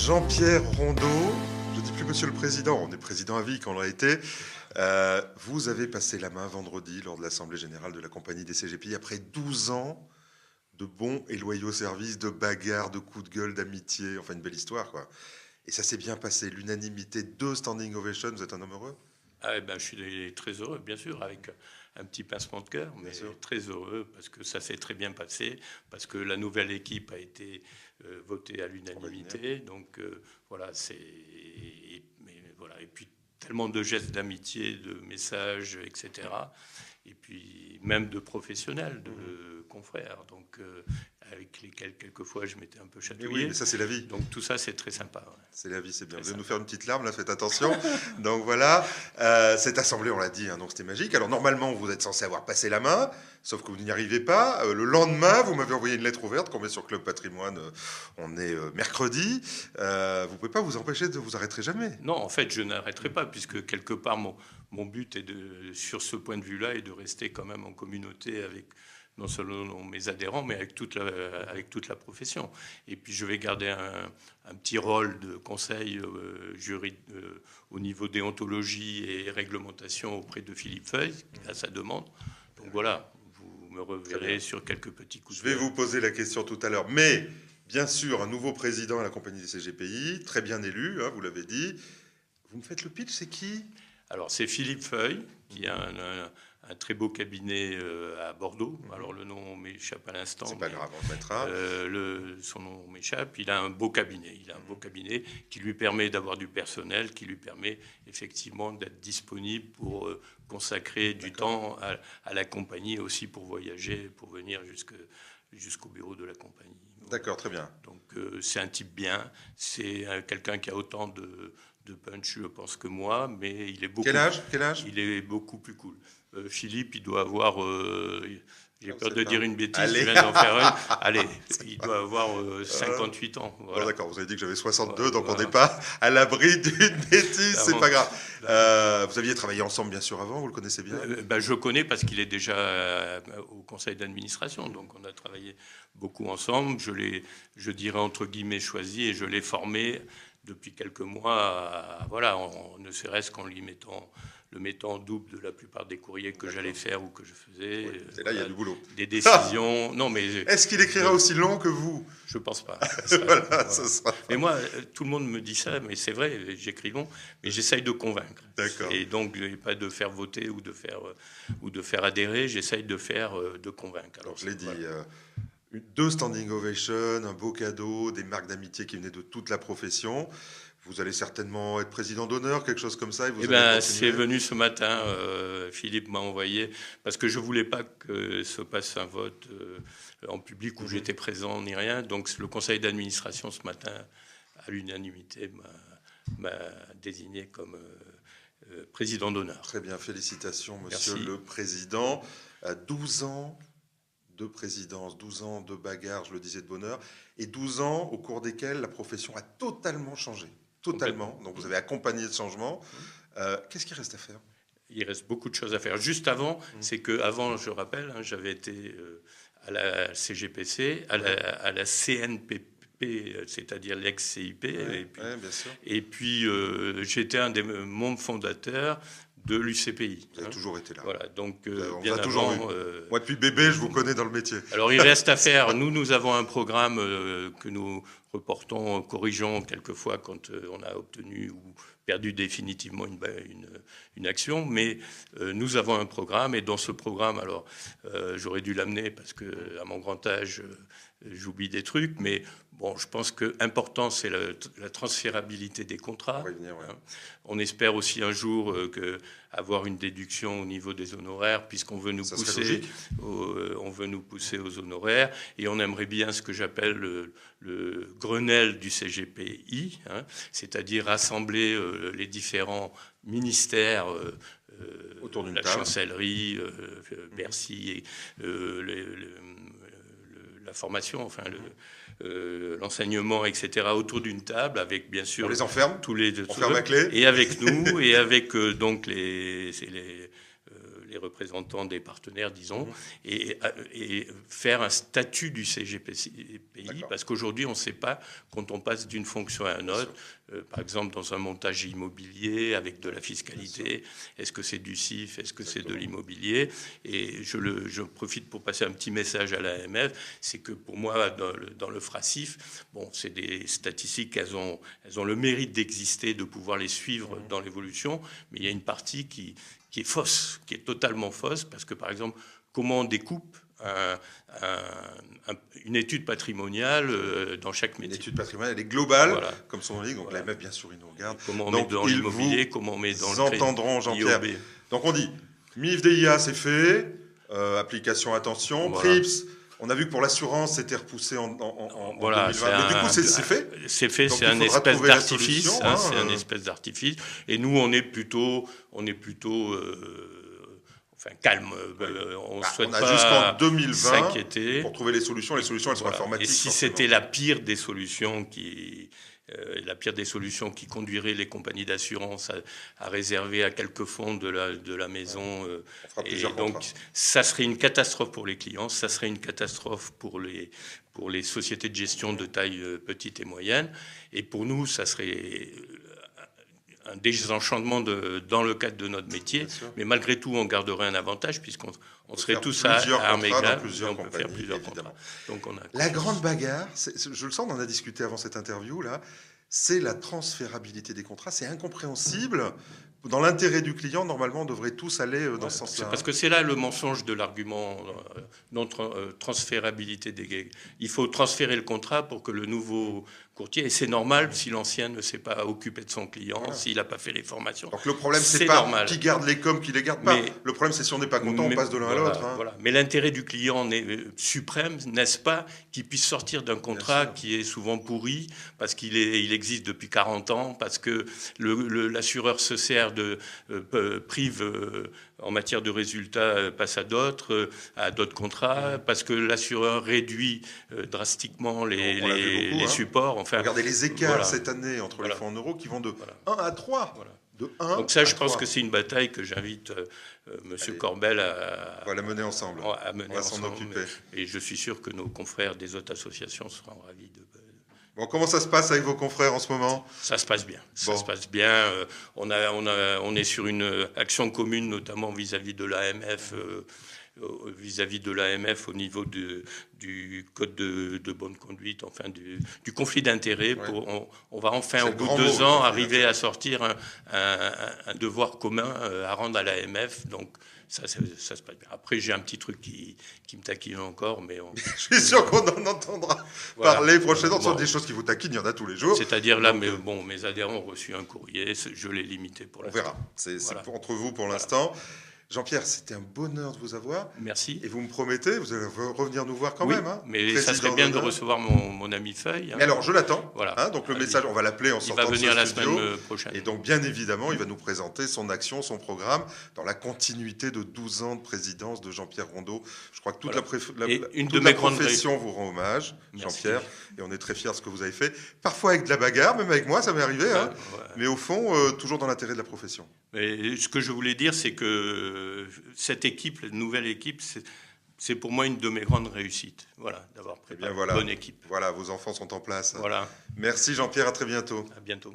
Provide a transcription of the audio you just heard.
Jean-Pierre Rondeau, je ne dis plus Monsieur le Président, on est président à vie quand on l'a été. Vous avez passé la main vendredi lors de l'Assemblée Générale de la Compagnie des CGPI après 12 ans de bons et loyaux services, de bagarres, de coups de gueule, d'amitié, enfin une belle histoire, quoi. Et ça s'est bien passé, l'unanimité, 2 standing ovations, vous êtes un homme heureux? Je suis très heureux, bien sûr, avec un petit pincement de cœur, mais très heureux parce que ça s'est très bien passé, parce que la nouvelle équipe a été votée à l'unanimité. Donc voilà, et puis tellement de gestes d'amitié, de messages, etc. Et puis même de professionnels, de confrères. Donc avec lesquels quelquefois je m'étais un peu chatouillé. Oui, mais ça c'est la vie. Donc tout ça c'est très sympa. Ouais. C'est la vie, c'est bien. Très Vous allez sympa. nous faire une petite larme là, faites attention. Donc voilà, cette assemblée, on l'a dit, hein, donc c'était magique. Alors normalement, vous êtes censé avoir passé la main, sauf que vous n'y arrivez pas. Le lendemain, vous m'avez envoyé une lettre ouverte qu'on met sur Club Patrimoine. On est mercredi. Vous pouvez pas vous empêcher de vous arrêter jamais. Non, en fait, je n'arrêterai pas, puisque quelque part, mon but est sur ce point de vue-là, est de rester quand même en communauté avec non seulement mes adhérents, mais avec toute la profession. Et puis, je vais garder un petit rôle de conseil au niveau déontologie et réglementation auprès de Philippe Feuille, à sa demande. Donc voilà, vous me reverrez sur quelques petits coups de Je vais vous poser la question tout à l'heure, mais bien sûr, un nouveau président à la Compagnie des CGPI, très bien élu, hein, vous l'avez dit. Vous me faites le pitch, c'est qui? Alors, c'est Philippe Feuille, qui a un très beau cabinet à Bordeaux. Alors, le nom m'échappe à l'instant. C'est pas grave, on le mettra. Son nom m'échappe. Il a un beau cabinet. Il a un beau cabinet qui lui permet d'avoir du personnel, qui lui permet effectivement d'être disponible pour consacrer du temps à la compagnie, aussi pour voyager, pour venir jusqu'au bureau de la compagnie. D'accord, très bien. Donc, c'est un type bien. C'est quelqu'un qui a autant de punch, je pense, que moi, mais il est beaucoup... Quel âge? Il est beaucoup plus cool. Philippe, il doit avoir... j'ai peur de dire une bêtise, Allez. je viens d'en faire une. Allez, il doit avoir 58 ans. Voilà. Oh, d'accord, vous avez dit que j'avais 62, donc on n'est pas à l'abri d'une bêtise, c'est pas grave. Vous aviez travaillé ensemble, bien sûr, avant, vous le connaissez bien? Je le connais parce qu'il est déjà au conseil d'administration, donc on a travaillé beaucoup ensemble. Je dirais entre guillemets choisi, et je l'ai formé depuis quelques mois, voilà, ne serait-ce qu'en le mettant en double de la plupart des courriers que j'allais faire ou que je faisais. Oui, et là, il y a du boulot. Des décisions. Non, mais est-ce qu'il écrira aussi long que vous? Je pense pas. Voilà. Ça sera... Mais moi, tout le monde me dit ça, mais c'est vrai, j'écris long, mais j'essaye de convaincre. D'accord. Et donc, pas de faire voter ou de faire adhérer, j'essaye de convaincre. Alors, je l'ai dit. Voilà. 2 standing ovations, un beau cadeau, des marques d'amitié qui venaient de toute la profession. Vous allez certainement être président d'honneur, quelque chose comme ça. C'est venu ce matin. Philippe m'a envoyé, parce que je voulais pas que se passe un vote en public où j'étais présent ni rien. Donc le conseil d'administration ce matin, à l'unanimité, m'a désigné comme président d'honneur. Très bien, félicitations, monsieur le président. 12 ans de présidence, 12 ans de bagarre, je le disais, de bonheur, et 12 ans au cours desquels la profession a totalement changé. Totalement. Donc vous avez accompagné ce changement. Qu'est-ce qu'il reste à faire? Il reste beaucoup de choses à faire. Juste avant, c'est qu'avant, je rappelle, j'avais été à la CGPC, à la CNPP, c'est-à-dire l'ex-CIP, et puis j'étais un des membres fondateurs de l'UCPI. Vous avez toujours été là. Voilà, donc on bien vous a toujours vu. Moi, depuis bébé, je vous connais dans le métier. Alors, il reste à faire. Nous avons un programme que nous reportons, corrigeons quelquefois quand on a obtenu ou perdu définitivement une action. Mais nous avons un programme, et dans ce programme, alors, j'aurais dû l'amener parce que à mon grand âge, j'oublie des trucs, mais bon, je pense que important, c'est la transférabilité des contrats. On va y venir, ouais. On espère aussi un jour avoir une déduction au niveau des honoraires, puisqu'on veut nous pousser aux honoraires, et on aimerait bien ce que j'appelle le Grenelle du CGPI, c'est-à-dire rassembler les différents ministères autour d'une la table. chancellerie, Bercy, la formation, enfin l'enseignement, etc., autour d'une table, avec bien sûr... On les enferme, tous les on ferme la clé. Et avec nous, et avec donc les les représentants des partenaires, disons, et faire un statut du CGPI, parce qu'aujourd'hui, on ne sait pas, quand on passe d'une fonction à une autre, par exemple dans un montage immobilier avec de la fiscalité, est-ce que c'est du CIF, est-ce que c'est de l'immobilier? Et je profite pour passer un petit message à l'AMF, c'est que pour moi, dans le FRACIF, bon, c'est des statistiques, elles ont le mérite d'exister, de pouvoir les suivre dans l'évolution, mais il y a une partie qui est fausse, qui est totalement fausse, parce que par exemple, comment on découpe une étude patrimoniale dans chaque métier. Une étude patrimoniale, elle est globale, comme son nom dit, donc l'AMF, bien sûr, il nous regarde. Comment on met dans l'immobilier, comment on met dans le crédit. Entendront, Jean-Pierre. Donc on dit, MIF-DIA, c'est fait, application, attention, PRIPS, on a vu que pour l'assurance, c'était repoussé en 2020. Mais du coup, c'est fait. C'est fait, c'est un espèce d'artifice. C'est un espèce d'artifice. Et nous, on est plutôt calme. On souhaite pas jusqu'en 2020 s'inquiéter pour trouver les solutions. Les solutions, elles sont informatiques. Et si c'était la pire des solutions qui conduirait les compagnies d'assurance à réserver à quelques fonds de la maison. Et donc, ça serait une catastrophe pour les clients, ça serait une catastrophe pour les sociétés de gestion de taille petite et moyenne. Et pour nous, ça serait un désenchantement dans le cadre de notre métier. Mais malgré tout, on garderait un avantage puisqu'on serait tous à armes égales. On peut faire plusieurs contrats. Donc, la grande bagarre, je le sens, on en a discuté avant cette interview, là, c'est la transférabilité des contrats. C'est incompréhensible. Dans l'intérêt du client, normalement, on devrait tous aller dans ce sens-là. Parce que c'est là le mensonge de l'argument transférabilité des... Il faut transférer le contrat pour que le nouveau courtier, et c'est normal si l'ancien ne s'est pas occupé de son client, s'il n'a pas fait les formations. Donc le problème, c'est pas normal. Qui garde les coms, qui les garde pas. Le problème, c'est si on n'est pas content, on passe de l'un à l'autre. Mais l'intérêt du client suprême, n'est-ce pas, qu'il puisse sortir d'un contrat qui est souvent pourri, parce qu'il existe depuis 40 ans, parce que l'assureur se sert prive en matière de résultats, passe à d'autres contrats, parce que l'assureur réduit drastiquement les supports. Enfin, regardez les écarts cette année entre les fonds en euros qui vont de 1 à 3. De 1 Donc ça, je pense que c'est une bataille que j'invite Monsieur Corbel à la mener ensemble. On va s'en occuper. Et je suis sûr que nos confrères des autres associations seront ravis de... Bon, comment ça se passe avec vos confrères en ce moment? Ça se passe bien. Ça se passe bien. On est sur une action commune, notamment vis-à-vis de l'AMF, au niveau du code de bonne conduite, enfin du conflit d'intérêts. On va enfin, au bout de 2 ans, arriver à sortir un devoir commun à rendre à l'AMF. Donc, ça se passe bien. Après, j'ai un petit truc qui me taquine encore, mais... Je suis sûr qu'on en entendra parler prochainement. Ce sont des choses qui vous taquinent, il y en a tous les jours. C'est-à-dire là, mes adhérents ont reçu un courrier, je l'ai limité pour l'instant. On verra, c'est entre vous pour l'instant. Jean-Pierre, c'était un bonheur de vous avoir. Merci. Et vous me promettez, vous allez revenir nous voir quand même. Hein, mais ça serait bien de recevoir mon ami Feuille. Hein. Alors, je l'attends. Voilà. Donc, le message, on va l'appeler en sortant de ce studio. Il va venir la semaine prochaine. Et donc, bien évidemment, il va nous présenter son action, son programme, dans la continuité de 12 ans de présidence de Jean-Pierre Rondeau. Je crois que toute la profession vous rend hommage, Jean-Pierre. Et on est très fiers de ce que vous avez fait. Parfois avec de la bagarre, même avec moi, ça m'est arrivé. Hein. Mais au fond, toujours dans l'intérêt de la profession. Mais ce que je voulais dire, c'est que cette équipe, la nouvelle équipe, c'est pour moi une de mes grandes réussites. Voilà, d'avoir préparé une bonne équipe. Voilà, vos enfants sont en place. Voilà. Merci Jean-Pierre, à très bientôt. À bientôt.